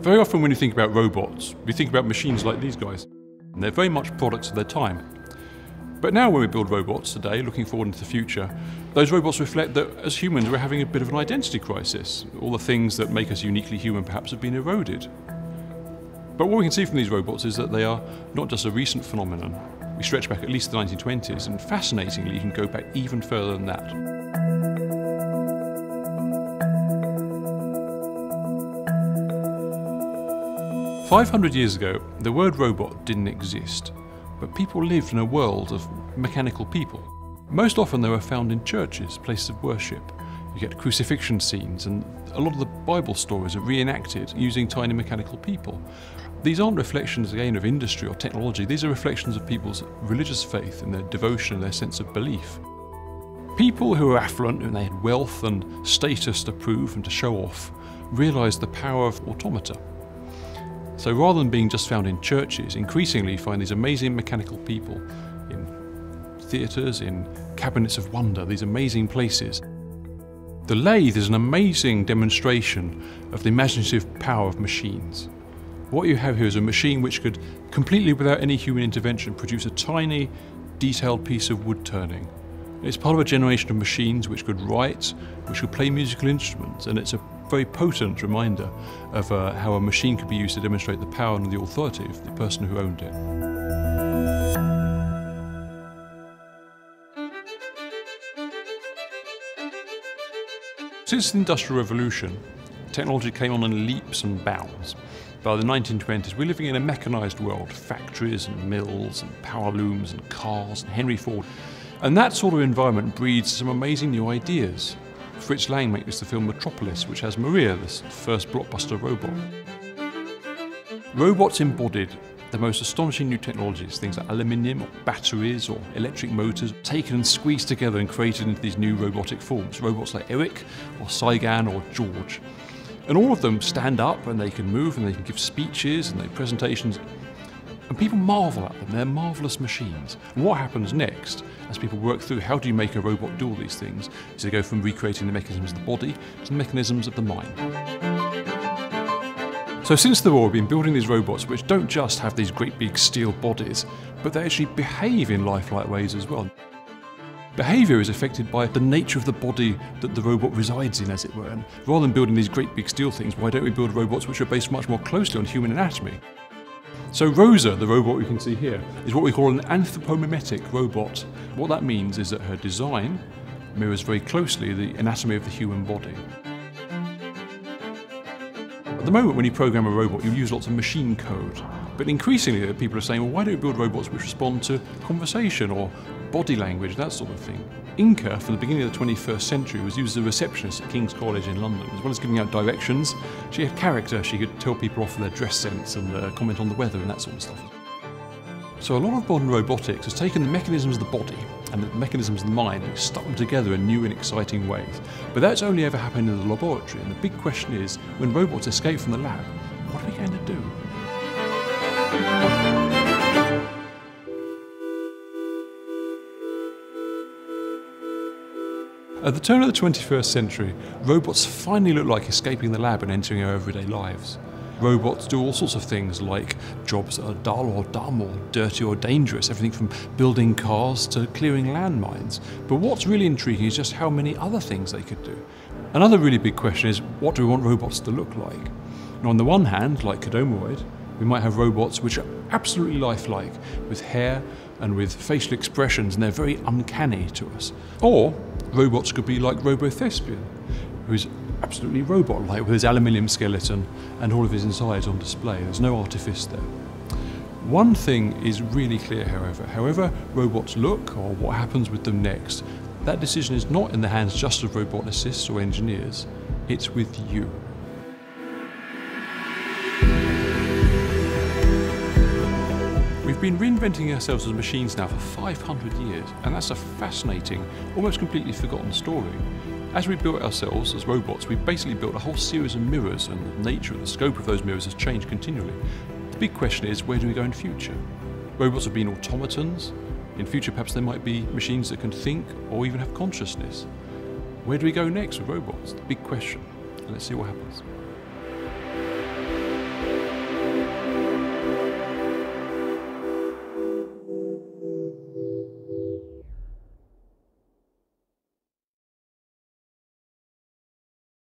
Very often when you think about robots, we think about machines like these guys. And they're very much products of their time. But now when we build robots today, looking forward into the future, those robots reflect that as humans we're having a bit of an identity crisis. All the things that make us uniquely human perhaps have been eroded. But what we can see from these robots is that they are not just a recent phenomenon. We stretch back at least the 1920s, and fascinatingly you can go back even further than that. 500 years ago, the word robot didn't exist, but people lived in a world of mechanical people. Most often they were found in churches, places of worship. You get crucifixion scenes, and a lot of the Bible stories are reenacted using tiny mechanical people. These aren't reflections, again, of industry or technology. These are reflections of people's religious faith and their devotion and their sense of belief. People who were affluent, and they had wealth and status to prove and to show off, realised the power of automata. So rather than being just found in churches, increasingly you find these amazing mechanical people in theatres, in cabinets of wonder, these amazing places. The lathe is an amazing demonstration of the imaginative power of machines. What you have here is a machine which could, completely without any human intervention, produce a tiny, detailed piece of wood turning. It's part of a generation of machines which could write, which could play musical instruments, and it's a very potent reminder of how a machine could be used to demonstrate the power and the authority of the person who owned it. Since the Industrial Revolution, technology came on in leaps and bounds. By the 1920s, we're living in a mechanised world, factories and mills and power looms and cars and Henry Ford. And that sort of environment breeds some amazing new ideas. Fritz Lang makes the film Metropolis, which has Maria, this first blockbuster robot. Robots embodied the most astonishing new technologies, things like aluminium or batteries or electric motors, taken and squeezed together and created into these new robotic forms. Robots like Eric or Saigan or George. And all of them stand up and they can move and they can give speeches and they presentations. And people marvel at them, they're marvellous machines. And what happens next, as people work through how do you make a robot do all these things, is they go from recreating the mechanisms of the body to the mechanisms of the mind. So since the war, we've been building these robots which don't just have these great big steel bodies, but they actually behave in lifelike ways as well. Behaviour is affected by the nature of the body that the robot resides in, as it were. And rather than building these great big steel things, why don't we build robots which are based much more closely on human anatomy? So Rosa, the robot we can see here, is what we call an anthropomimetic robot. What that means is that her design mirrors very closely the anatomy of the human body. At the moment when you program a robot, you use lots of machine code. But increasingly people are saying, well, why don't we build robots which respond to conversation or body language, that sort of thing. Inca, from the beginning of the 21st century, was used as a receptionist at King's College in London. As well as giving out directions, she had character. She could tell people off for their dress sense and comment on the weather and that sort of stuff. So a lot of modern robotics has taken the mechanisms of the body and the mechanisms of the mind and stuck them together in new and exciting ways. But that's only ever happened in the laboratory, and the big question is, when robots escape from the lab, what are we going to do? At the turn of the 21st century, robots finally look like escaping the lab and entering our everyday lives. Robots do all sorts of things, like jobs that are dull or dumb or dirty or dangerous, everything from building cars to clearing landmines. But what's really intriguing is just how many other things they could do. Another really big question is, what do we want robots to look like? Now, on the one hand, like Kodomoid, we might have robots which are absolutely lifelike, with hair and with facial expressions, and they're very uncanny to us. Or robots could be like Robothespian, who's absolutely robot-like with his aluminium skeleton and all of his insides on display. There's no artifice there. One thing is really clear, however robots look or what happens with them next, that decision is not in the hands just of roboticists or engineers, it's with you. We've been reinventing ourselves as machines now for 500 years, and that's a fascinating, almost completely forgotten story. As we built ourselves as robots, we've basically built a whole series of mirrors, and the nature and the scope of those mirrors has changed continually. The big question is, where do we go in future? Robots have been automatons. In future, perhaps there might be machines that can think or even have consciousness. Where do we go next with robots? The big question. Let's see what happens.